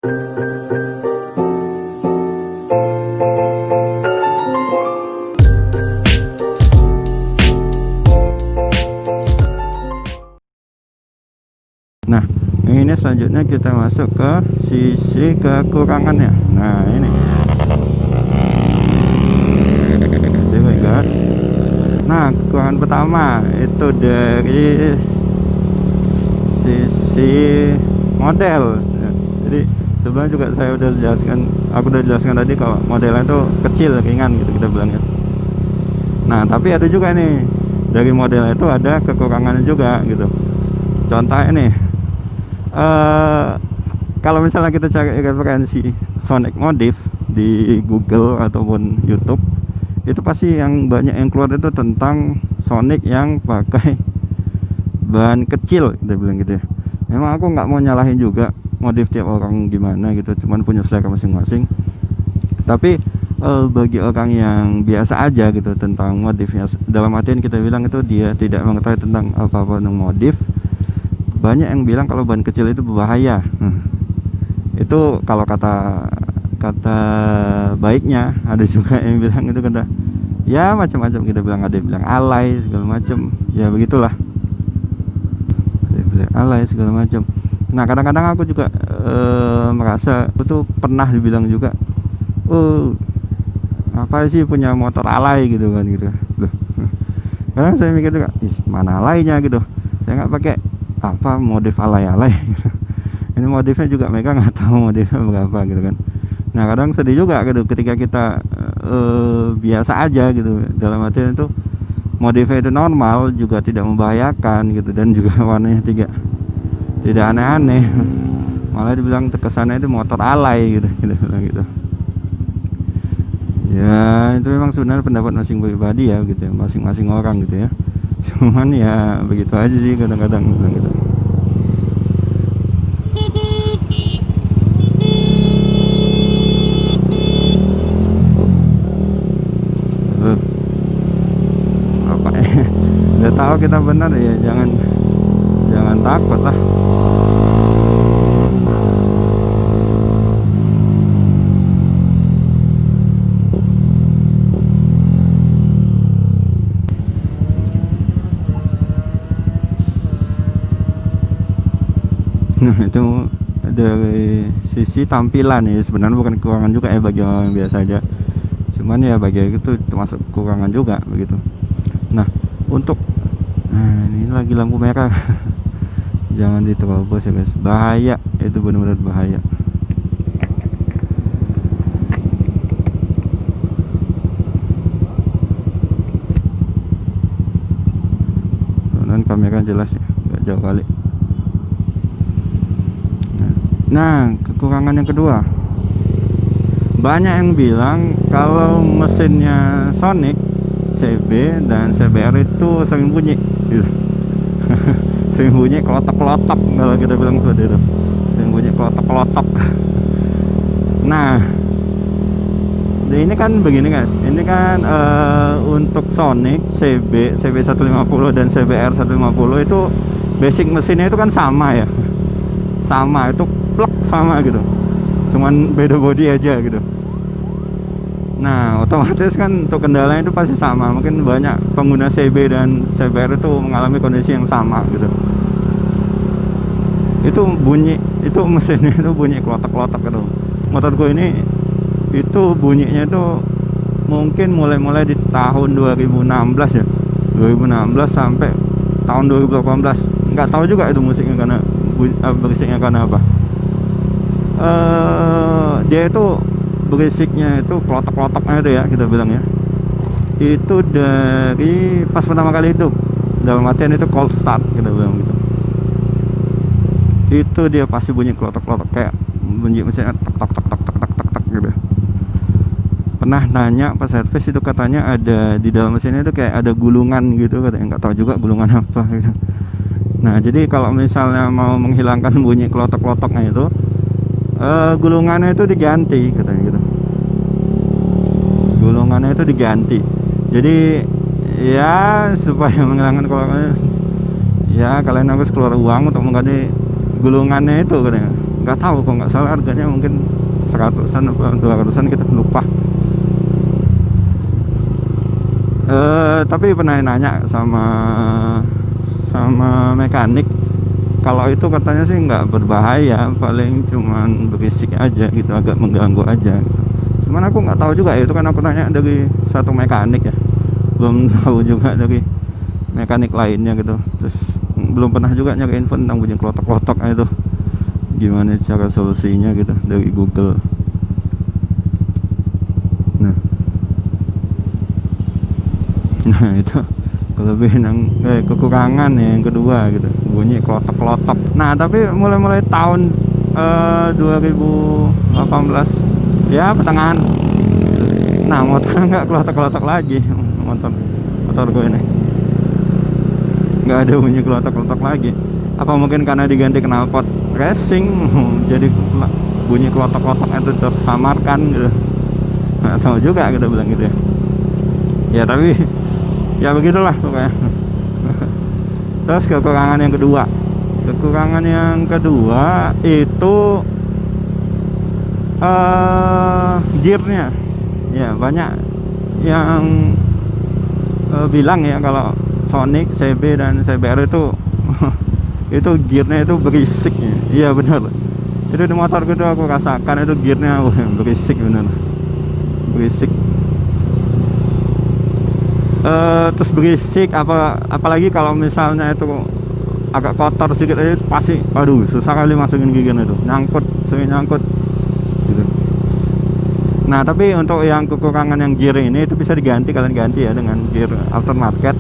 Nah, ini selanjutnya kita masuk ke sisi kekurangannya. Nah, ini coba gas. Nah, kekurangan pertama itu dari sisi model. Jadi sebenarnya juga saya udah jelaskan, aku udah jelaskan tadi kalau modelnya itu kecil, ringan gitu kita bilangnya. Nah, tapi ada juga nih dari model itu ada kekurangannya juga gitu. Contohnya nih, kalau misalnya kita cari referensi Sonic modif di Google ataupun YouTube, itu pasti yang banyak yang keluar itu tentang Sonic yang pakai bahan kecil, kita bilang gitu ya. Memang aku nggak mau nyalahin juga modif tiap orang gimana gitu, cuman punya selera masing-masing. Tapi bagi orang yang biasa aja gitu tentang modifnya, dalam artian kita bilang itu dia tidak mengetahui tentang apa-apa tentang modif, banyak yang bilang kalau ban kecil itu berbahaya. Itu kalau kata baiknya. Ada juga yang bilang itu kata ya macam-macam, kita bilang ada yang bilang alay segala macam, ya begitulah, ada yang bilang alay segala macam. Nah, kadang-kadang aku juga merasa itu pernah dibilang juga, oh apa sih punya motor alay gitu kan gitu. Loh, kadang saya mikir juga, mana alaynya gitu, saya nggak pakai apa modif alay-alay gitu. Ini modifnya juga mereka nggak tahu modifnya berapa gitu kan. Nah, kadang sedih juga gitu ketika kita biasa aja gitu, dalam artian itu modifnya itu normal juga tidak membahayakan gitu, dan juga warnanya tidak aneh-aneh, malah dibilang terkesannya itu motor alay gitu, gitu. Ya itu memang sebenarnya pendapat masing pribadi ya gitu ya, masing-masing orang gitu ya. Cuman ya begitu aja sih kadang-kadang gitu. Apa ya? Udah tahu kita benar ya, jangan takut lah. Nah, itu dari sisi tampilan ya, sebenarnya bukan kekurangan juga ya bagi orang yang biasa aja, cuman ya bagi itu termasuk kekurangan juga begitu. Nah, untuk ini lagi lampu merah. Jangan diterobos ya guys, bahaya, itu benar-benar bahaya. Dan kamera jelas ya, nggak jauh kali. Nah, kekurangan yang kedua, banyak yang bilang kalau mesinnya Sonic CB dan CBR itu sering bunyi sering bunyi kelotok-kelotok, kalau kita bilang seperti itu, sering bunyi kelotok-kelotok. Nah, ini kan begini guys, ini kan untuk Sonic CB 150 dan CBR 150 itu basic mesinnya itu kan sama ya, sama, itu plug sama gitu, cuman beda body aja gitu. Nah, otomatis kan untuk kendalanya itu pasti sama. Mungkin banyak pengguna CB dan CBR itu mengalami kondisi yang sama gitu. Itu bunyi, itu mesinnya itu bunyi kelotak-kelotak gitu. Motorku ini itu bunyinya itu mungkin mulai di tahun 2016 ya, 2016 sampai tahun 2018. Nggak tahu juga itu musiknya karena berisiknya karena apa. Dia itu berisiknya itu kelotok-kelotoknya itu ya, kita bilang ya, itu dari pas pertama kali hidup, dalam artian itu cold start, kita bilang gitu. Itu dia pasti bunyi kelotok-kelotok, kayak bunyi mesinnya tek tek tek tek tek tek tek tek gitu. Pernah nanya pas servis itu katanya ada di dalam mesinnya itu kayak ada gulungan gitu, katanya, nggak tahu juga gulungan apa gitu. Nah, jadi kalau misalnya mau menghilangkan bunyi kelotok-kelotoknya itu, gulungannya itu diganti, katanya gitu. Gulungannya itu diganti. Jadi ya supaya menghilangkan kelotokannya, ya kalian harus keluar uang untuk mengganti gulungannya itu, katanya. nggak tahu kok, nggak salah harganya mungkin 100-an apa 200-an gitu, lupa. Tapi pernah nanya sama mekanik, kalau itu katanya sih nggak berbahaya, paling cuman berisik aja gitu, agak mengganggu aja gitu. Cuman aku nggak tahu juga, itu kan aku nanya dari satu mekanik ya, belum tahu juga dari mekanik lainnya gitu. Terus belum pernah juga nyari info tentang bunyi klotok-klotok itu, gimana cara solusinya gitu dari Google. Nah itu kelebihan kekurangan ya yang kedua gitu, bunyi klotok-klotok. Nah tapi mulai tahun 2018 ya pertengahan, nah motor nggak klotok-klotok lagi, motor gue ini nggak ada bunyi klotok-klotok lagi. Apa mungkin karena diganti knalpot racing jadi bunyi klotok-klotok itu tersamarkan gitu, nggak tahu juga kita bilang gitu ya. Ya tapi ya begitulah pokoknya. Terus kekurangan yang kedua itu gearnya ya. Banyak yang bilang ya kalau Sonic, CB dan CBR itu itu gearnya itu berisik ya. Iya benar, itu di motor itu aku rasakan itu gearnya berisik, bener berisik. Terus berisik, apalagi kalau misalnya itu agak kotor sedikit aja pasti aduh susah kali masukin giginya, itu sering nyangkut gitu. Nah tapi untuk yang kekurangan yang gear ini itu bisa diganti, kalian ganti ya dengan gear aftermarket.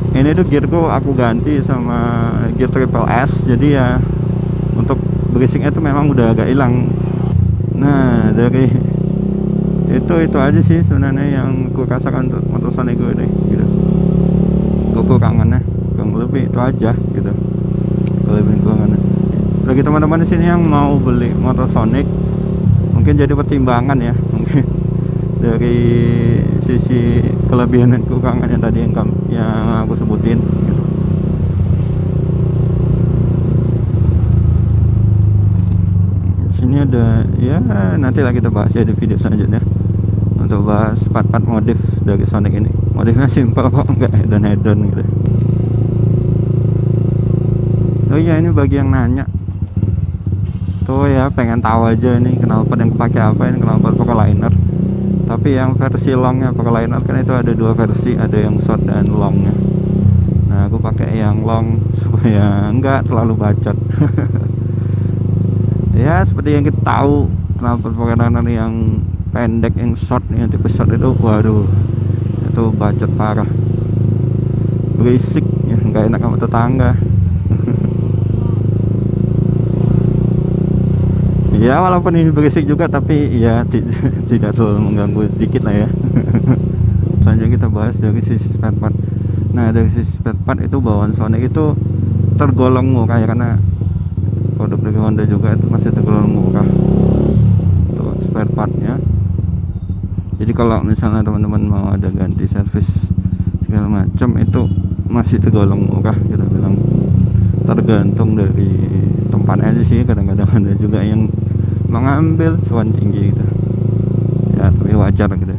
Ini tuh gearku aku ganti sama gear Triple S, jadi ya untuk berisiknya itu memang udah agak hilang. Nah dari itu aja sih sebenarnya yang aku rasakan untuk motor Sonic gue ini gitu. Kekurangannya kurang lebih itu aja gitu, kekurangannya. Bagi teman-teman di sini yang mau beli motor Sonic, mungkin jadi pertimbangan ya, mungkin dari sisi kelebihan dan kekurangannya tadi yang aku sebutin gitu. Sini ada ya, nanti lah kita bahas ya di video selanjutnya untuk bahas part-part modif dari Sonic ini. Modifnya simpel kok, nggak hedon gitu. Oh iya, ini bagi yang nanya tuh ya, pengen tahu aja ini knalpot yang pakai apa, ini knalpot Pocaliner. Tapi yang versi longnya Pocaliner kan itu ada dua versi, ada yang short dan longnya. Nah aku pakai yang long supaya enggak terlalu bacot. Ya seperti yang kita tahu, knalpot Pocaliner yang pendek, yang short, yang tipe short itu waduh itu bacot parah, berisik ya, nggak enak sama tetangga. Ya walaupun ini berisik juga tapi ya tidak terlalu mengganggu, dikit lah ya. Selanjutnya kita bahas dari sisi spare part. Nah dari sisi spare part itu bawaan Sonic itu tergolong murah ya, karena produk dari Honda juga itu masih tergolong murah untuk spare partnya. Jadi kalau misalnya teman-teman mau ada ganti servis segala macam itu masih tergolong murah, kita bilang. Tergantung dari tempatnya aja sih, kadang-kadang ada juga yang mengambil cuan tinggi gitu ya, tapi wajar gitu.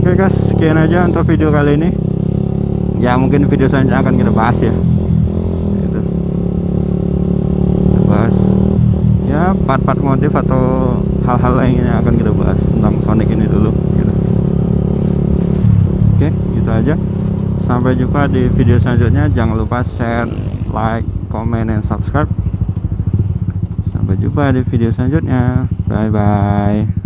Oke guys, sekian aja untuk video kali ini. Ya mungkin video selanjutnya akan kita bahas ya gitu. Kita bahas ya part-part modif atau hal-hal lainnya akan kita bahas tentang Sonic ini dulu gitu. Oke, gitu aja. Sampai jumpa di video selanjutnya. Jangan lupa share, like, comment, dan subscribe. Sampai jumpa di video selanjutnya. Bye bye.